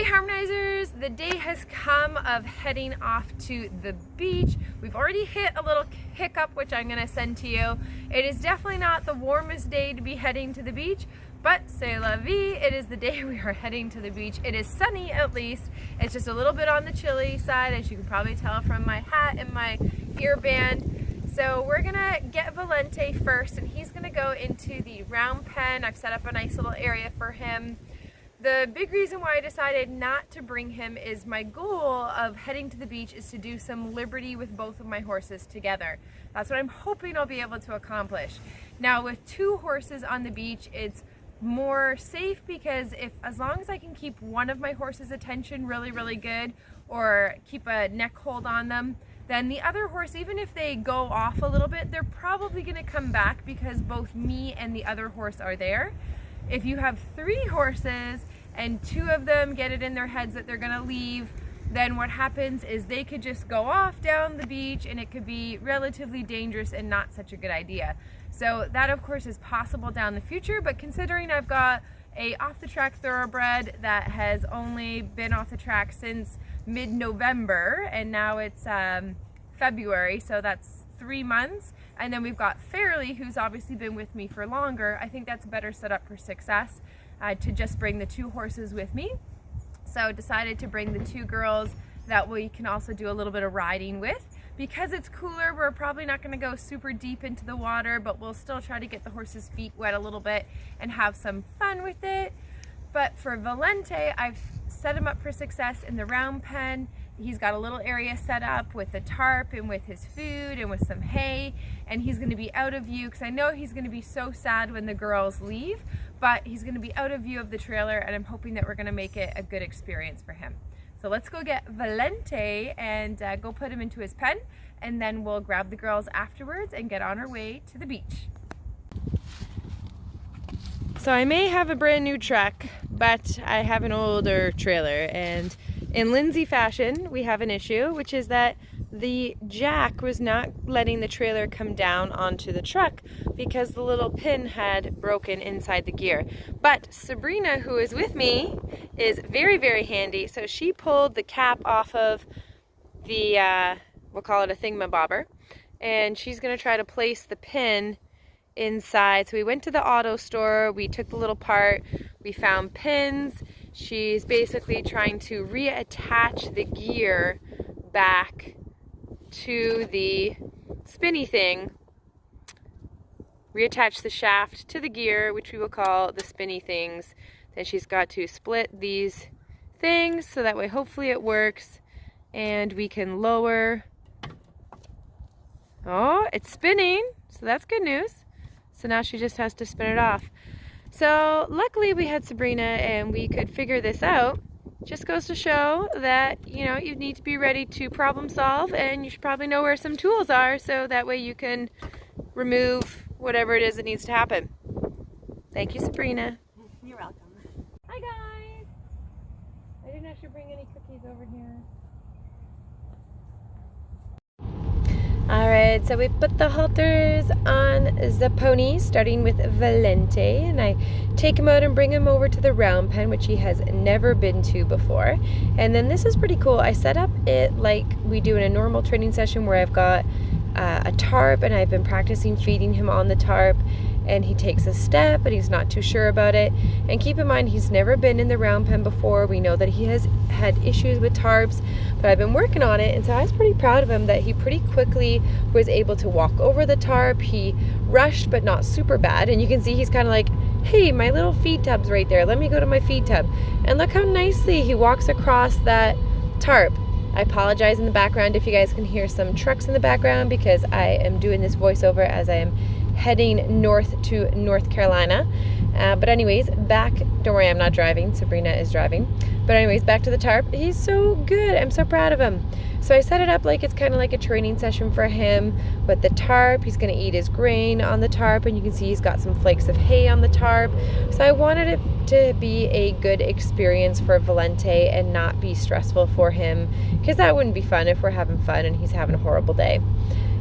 Harmonizers, the day has come of heading off to the beach. We've already hit a little hiccup, which I'm going to send to you. It is definitely not the warmest day to be heading to the beach, but c'est la vie, it is the day we are heading to the beach. It is sunny at least. It's just a little bit on the chilly side, as you can probably tell from my hat and my earband. So we're gonna get Valente first, and he's gonna go into the round pen. I've set up a nice little area for him. The big reason why I decided not to bring him is my goal of heading to the beach is to do some liberty with both of my horses together. That's what I'm hoping I'll be able to accomplish. Now with two horses on the beach, it's more safe because as long as I can keep one of my horse's attention really good, or keep a neck hold on them, then the other horse, even if they go off a little bit, they're probably gonna come back because both me and the other horse are there. If you have three horses and two of them get it in their heads that they're gonna leave, then what happens is they could just go off down the beach and it could be relatively dangerous and not such a good idea. So that of course is possible down the future, but considering I've got a off-the-track thoroughbred that has only been off the track since mid-November, and now it's February, so that's 3 months, and then we've got Fairly, who's obviously been with me for longer. I think that's a better setup for success, to just bring the two horses with me. So decided to bring the two girls that we can also do a little bit of riding with. Because it's cooler, we're probably not going to go super deep into the water, but we'll still try to get the horses' feet wet a little bit and have some fun with it. But for Valente, I've set him up for success in the round pen. He's got a little area set up with a tarp and with his food and with some hay, and he's going to be out of view because I know he's going to be so sad when the girls leave, but he's going to be out of view of the trailer, and I'm hoping that we're going to make it a good experience for him. So let's go get Valente and go put him into his pen, and then we'll grab the girls afterwards and get on our way to the beach. So I may have a brand new truck, but I have an older trailer, and in Lindsay fashion, we have an issue, which is that the jack was not letting the trailer come down onto the truck because the little pin had broken inside the gear. But Sabrina, who is with me, is very handy. So she pulled the cap off of the, we'll call it a thingamabobber, and she's gonna try to place the pin inside. So we went to the auto store, we took the little part, we found pins. She's basically trying to reattach the gear back to the spinny thing, reattach the shaft to the gear, which we will call the spinny things. Then she's got to split these things so that way hopefully it works and we can lower. Oh, it's spinning, so that's good news. So now she just has to spin it off. So luckily we had Sabrina and we could figure this out. Just goes to show that, you know, you need to be ready to problem solve, and you should probably know where some tools are so that way you can remove whatever it is that needs to happen. Thank you, Sabrina. You're welcome. Hi guys! I didn't actually bring any cookies over here. Alright, so we put the halters on the pony, starting with Valente, and I take him out and bring him over to the round pen, which he has never been to before. And then this is pretty cool. I set up it like we do in a normal training session where I've got a tarp, and I've been practicing feeding him on the tarp, and he takes a step and he's not too sure about it. And keep in mind, he's never been in the round pen before. We know that he has had issues with tarps, but I've been working on it, and so I was pretty proud of him that he pretty quickly was able to walk over the tarp. He rushed, but not super bad, and you can see he's kind of like, hey, my little feed tub's right there, let me go to my feed tub. And look how nicely he walks across that tarp. I apologize in the background if you guys can hear some trucks in the background because I am doing this voiceover as I am heading north to North Carolina. But anyways, back, don't worry, I'm not driving, Sabrina is driving. But anyways, back to the tarp. He's so good, I'm so proud of him. So I set it up like it's kind of like a training session for him with the tarp. He's gonna eat his grain on the tarp, and you can see he's got some flakes of hay on the tarp. So I wanted it to be a good experience for Valente and not be stressful for him, because that wouldn't be fun if we're having fun and he's having a horrible day.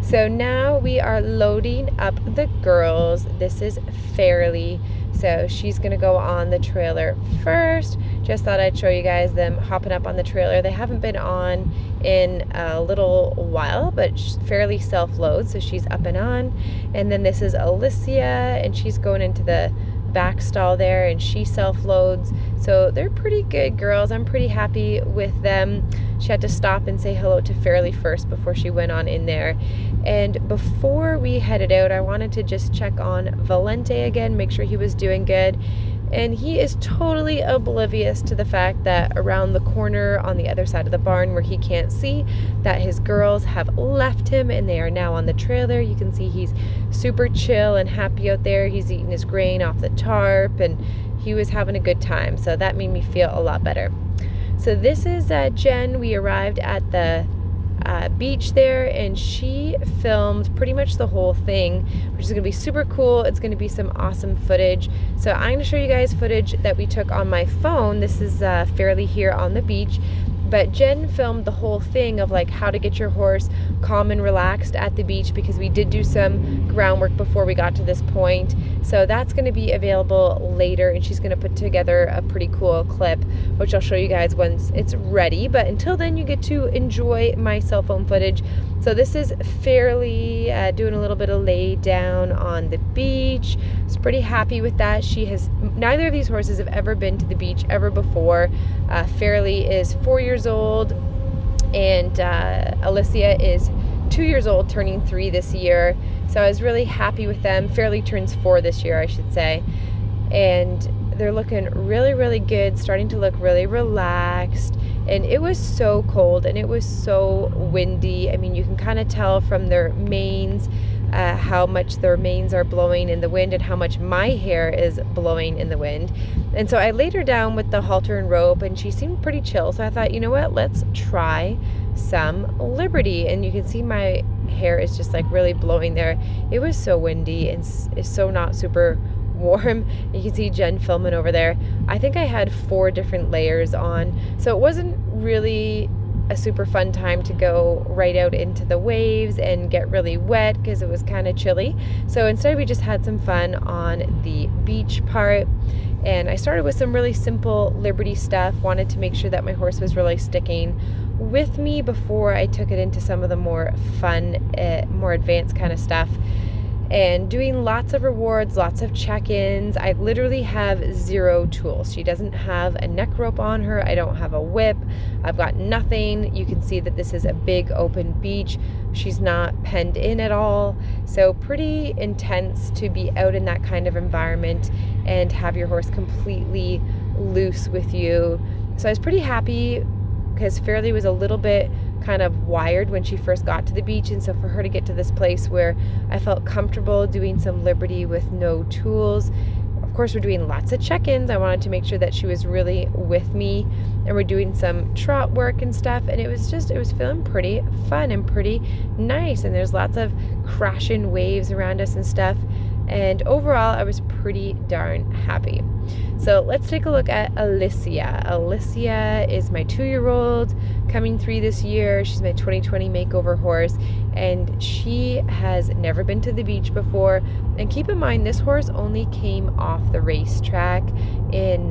So now we are loading up the girls. This is Fairly. So she's gonna go on the trailer first. just thought I'd show you guys them hopping up on the trailer. They haven't been on in a little while, but fairly self-load, so she's up and on. And then this is Alicia, and she's going into the back stall there, and she self-loads. So they're pretty good girls. I'm pretty happy with them. She had to stop and say hello to Fairly first before she went on in there. And before we headed out, I wanted to just check on Valente again, make sure he was doing good. And he is totally oblivious to the fact that around the corner on the other side of the barn where he can't see, that his girls have left him and they are now on the trailer. You can see he's super chill and happy out there. He's eating his grain off the tarp and he was having a good time. So that made me feel a lot better. So this is Jen. We arrived at the beach there, and she filmed pretty much the whole thing, which is going to be super cool. It's going to be some awesome footage. So I'm going to show you guys footage that we took on my phone. This is Fairly here on the beach, but Jen filmed the whole thing of like how to get your horse calm and relaxed at the beach, because we did do some groundwork before we got to this point. So that's going to be available later, and she's going to put together a pretty cool clip, which I'll show you guys once it's ready. But until then, you get to enjoy my cell phone footage. So this is Fairly doing a little bit of lay down on the beach. I was pretty happy with that. Neither of these horses have ever been to the beach ever before. Fairly is 4 years old, and Alicia is 2 years old, turning 3 this year. So I was really happy with them. Fairly turns 4 this year, I should say. And they're looking really, really good, starting to look really relaxed. And it was so cold and it was so windy. I mean, you can kind of tell from their manes how much their manes are blowing in the wind and how much my hair is blowing in the wind. And so I laid her down with the halter and rope, and she seemed pretty chill. So I thought, you know what, let's try some Liberty. And you can see my hair is just like really blowing there. It was so windy and it's so not super warm. You can see Jen filming over there. I think I had 4 different layers on, so it wasn't really a super fun time to go right out into the waves and get really wet because it was kind of chilly. So instead we just had some fun on the beach part, and I started with some really simple Liberty stuff. Wanted to make sure that my horse was really sticking with me before I took it into some of the more fun, more advanced kind of stuff. And doing lots of rewards, lots of check-ins. I literally have 0 tools. She doesn't have a neck rope on her. I don't have a whip. I've got nothing. You can see that this is a big open beach. She's not penned in at all. So pretty intense to be out in that kind of environment and have your horse completely loose with you. So I was pretty happy because Fairly was a little bit kind of wired when she first got to the beach, and so for her to get to this place where I felt comfortable doing some Liberty with no tools. Of course, we're doing lots of check-ins. I wanted to make sure that she was really with me, and we're doing some trot work and stuff, and it was feeling pretty fun and pretty nice, and there's lots of crashing waves around us and stuff. And overall, I was pretty darn happy. So let's take a look at Alicia. Alicia is my 2-year-old, coming 3 this year. She's my 2020 makeover horse, and she has never been to the beach before. And keep in mind, this horse only came off the racetrack in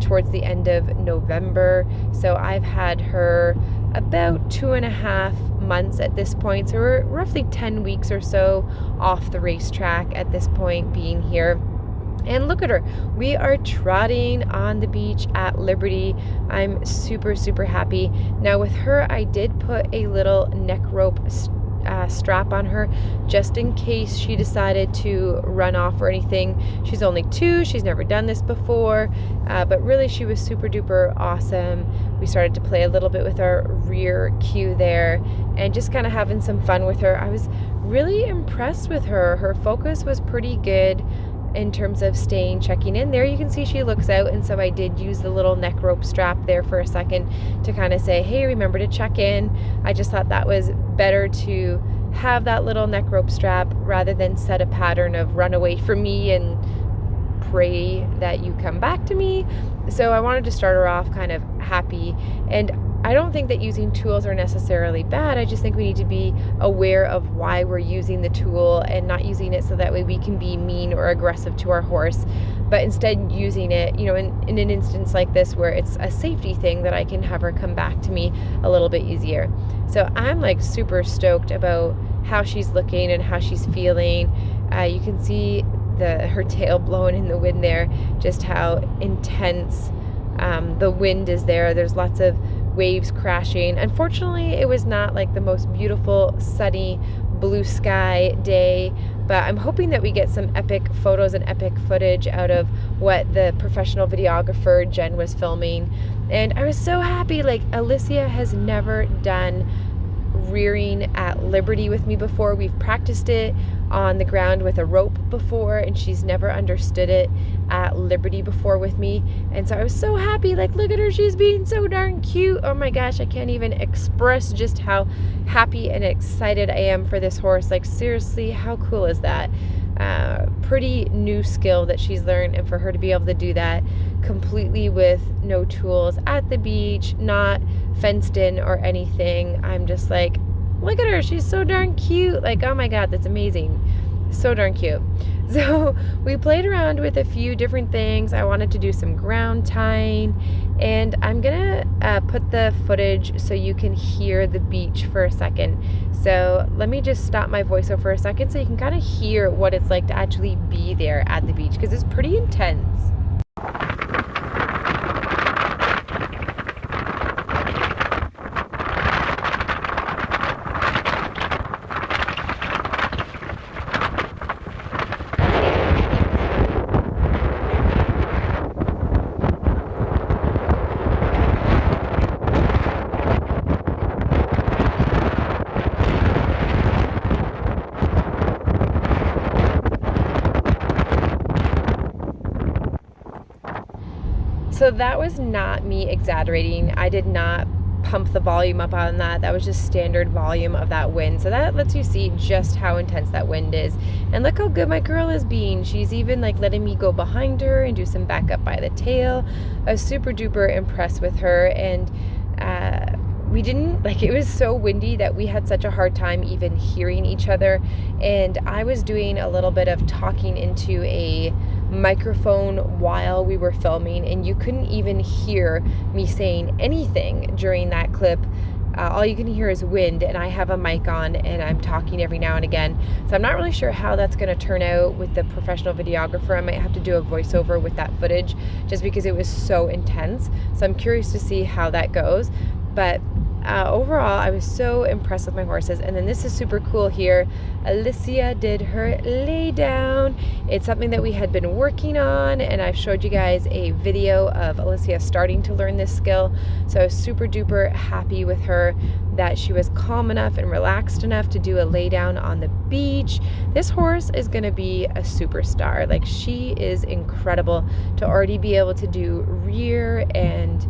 towards the end of November. So I've had her about 2.5 months at this point. So we're roughly 10 weeks or so off the racetrack at this point, being here. And look at her. We are trotting on the beach at Liberty. I'm super, super happy. Now with her, I did put a little neck rope strap on her just in case she decided to run off or anything. She's only 2. She's never done this before, but really she was super duper awesome. We started to play a little bit with our rear cue there and just kind of having some fun with her. I was really impressed with her. Her focus was pretty good in terms of checking in. There you can see she looks out, and so I did use the little neck rope strap there for a second to kind of say, hey, remember to check in. I just thought that was better to have that little neck rope strap rather than set a pattern of run away from me and pray that you come back to me. So I wanted to start her off kind of happy. And I don't think that using tools are necessarily bad. I just think we need to be aware of why we're using the tool and not using it so that way we can be mean or aggressive to our horse, but instead using it, you know, in an instance like this where it's a safety thing, that I can have her come back to me a little bit easier. So I'm like super stoked about how she's looking and how she's feeling. You can see her tail blowing in the wind there, just how intense the wind is there. There's lots of waves crashing. Unfortunately, it was not like the most beautiful, sunny, blue sky day, but I'm hoping that we get some epic photos and epic footage out of what the professional videographer Jen was filming. And I was so happy. Like, Alicia has never done rearing at liberty with me before. We've practiced it on the ground with a rope before, and she's never understood it at liberty before with me. And so I was so happy. Like, look at her, she's being so darn cute. Oh my gosh, I can't even express just how happy and excited I am for this horse. Like, seriously, how cool is that? Pretty new skill that she's learned, and for her to be able to do that completely with no tools at the beach, not fenced in or anything. I'm just like, look at her, she's so darn cute. Like, oh my god, that's amazing. So darn cute. So we played around with a few different things. I wanted to do some ground tying, and I'm gonna put the footage so you can hear the beach for a second. So let me just stop my voiceover for a second so you can kind of hear what it's like to actually be there at the beach, because it's pretty intense. So that was not me exaggerating. I did not pump the volume up on that. That was just standard volume of that wind. So that lets you see just how intense that wind is. And look how good my girl is being. She's even like letting me go behind her and do some backup by the tail. I was super duper impressed with her. And we didn't, like, it was so windy that we had such a hard time even hearing each other. And I was doing a little bit of talking into a microphone while we were filming, and you couldn't even hear me saying anything during that clip. All you can hear is wind, and I have a mic on and I'm talking every now and again. So I'm not really sure how that's going to turn out with the professional videographer. I might have to do a voiceover with that footage just because it was so intense. So I'm curious to see how that goes. But overall, I was so impressed with my horses. And then this is super cool here. Alicia did her lay down. It's something that we had been working on, and I've showed you guys a video of Alicia starting to learn this skill. So I was super duper happy with her that she was calm enough and relaxed enough to do a lay down on the beach. This horse is going to be a superstar. Like, she is incredible to already be able to do rear and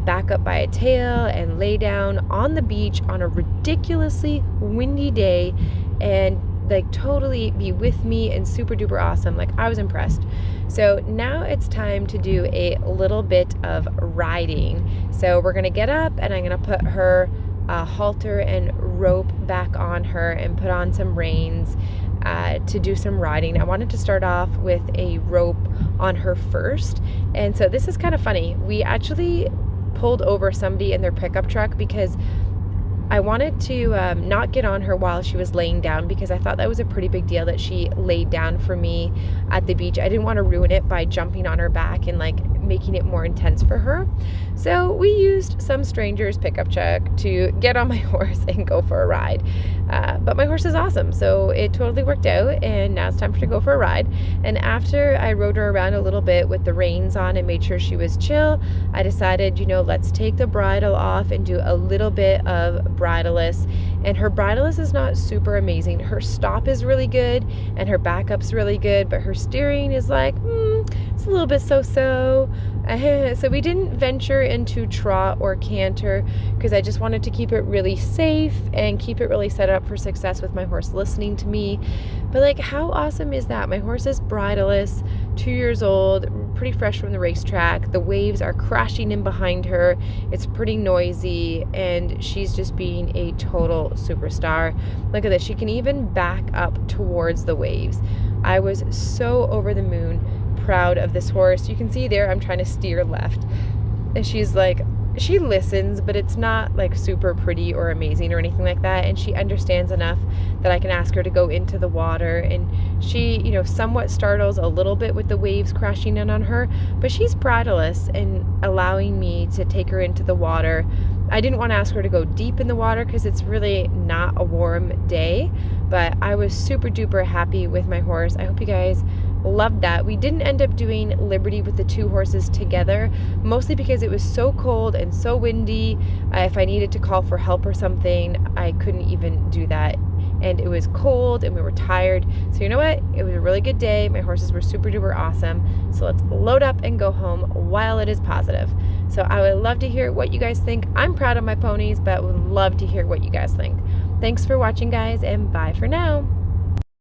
back up by a tail and lay down on the beach on a ridiculously windy day and like totally be with me and super duper awesome. Like, I was impressed. So now it's time to do a little bit of riding. So we're gonna get up and I'm gonna put her halter and rope back on her and put on some reins to do some riding. I wanted to start off with a rope on her first. And so this is kind of funny. We actually pulled over somebody in their pickup truck because I wanted to not get on her while she was laying down, because I thought that was a pretty big deal that she laid down for me at the beach. I didn't want to ruin it by jumping on her back and like making it more intense for her. So we used some stranger's pickup truck to get on my horse and go for a ride. But my horse is awesome, so it totally worked out, and now it's time for her to go for a ride. And after I rode her around a little bit with the reins on and made sure she was chill, I decided, you know, let's take the bridle off and do a little bit of bridleless. And her bridleless is not super amazing. Her stop is really good and her backup's really good, but her steering is like, it's a little bit so-so. So we didn't venture into trot or canter because I just wanted to keep it really safe and keep it really set up for success with my horse listening to me. But like, how awesome is that? My horse is bridleless, 2 years old, pretty fresh from the racetrack. The waves are crashing in behind her. It's pretty noisy, and she's just being a total superstar. Look at this. She can even back up towards the waves. I was so over the moon proud of this horse. You can see there I'm trying to steer left, and she's like, she listens, but it's not like super pretty or amazing or anything like that, and she understands enough that I can ask her to go into the water. And she, you know, somewhat startles a little bit with the waves crashing in on her, but she's bridleless and allowing me to take her into the water. I didn't want to ask her to go deep in the water because it's really not a warm day, but I was super duper happy with my horse. I hope you guys loved that. We didn't end up doing Liberty with the 2 horses together, mostly because it was so cold and so windy. If I needed to call for help or something, I couldn't even do that. And it was cold and we were tired. So you know what? It was a really good day. My horses were super duper awesome. So let's load up and go home while it is positive. So I would love to hear what you guys think. I'm proud of my ponies, but would love to hear what you guys think. Thanks for watching, guys, and bye for now.